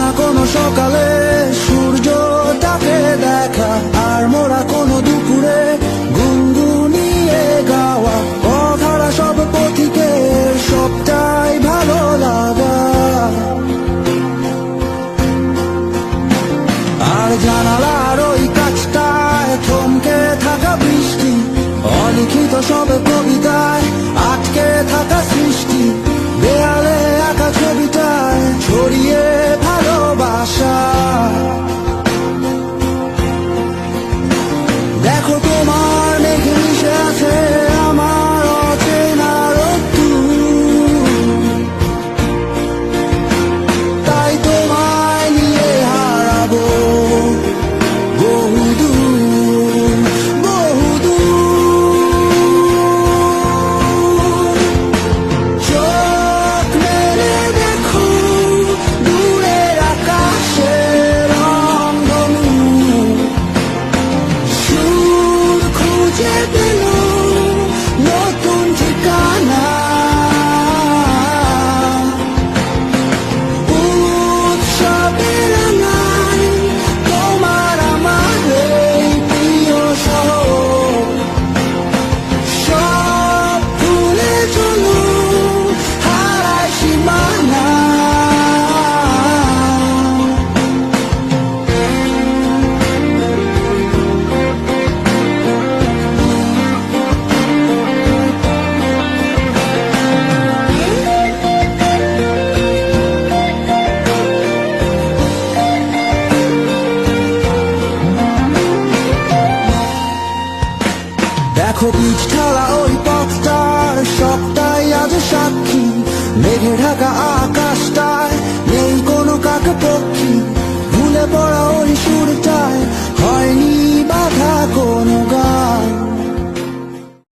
না কোনো সকালে সূর্যটাকে দেখা, আর মোরা কোনো দুপুরে গুনগুনিয়ে গাওয়া কথাটা সব পথিকের সবটাই ভালো লাগা। আর জানালার ওই কাছটায় থমকে থাকা বৃষ্টি, অলিখিত সব কবিতায় আটকে থাকা সৃষ্টি, দেয়ালে আঁকা ছবিটায় ছড়িয়ে ভালোবাসা। দেখো তোমার মেঘে মিশে আছে আমার অচেনা রোদ্দুর, তাই তোমায় নিয়ে হারাবো বহুদূর বহুদূর। চোখ মেলে দেখো দূরের আকাশের রংধনু, সুর খুঁজে পেল নতুন ঠিকানা। উৎসবের রাঙায় তোমার আমার এই প্রিয় শহর, সব ভুলে চলো হারায় সীমানা। দেখো পিচ ঢালা ওই পথটার সবটাই আজ সাক্ষী, মেঘে ঢাকা আকাশটায় নেই কোনো কাক পক্ষী।